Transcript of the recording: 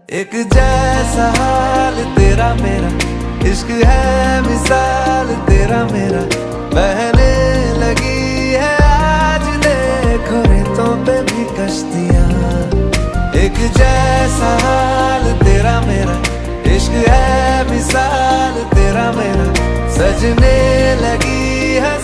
एक जैसा हाल तेरा मेरा, इश्क है मिसाल तेरा मेरा, बहने लगी है आज देखो रेतों पे भी कश्तियाँ। एक जैसा हाल तेरा मेरा, इश्क है मिसाल तेरा मेरा, सजने लगी है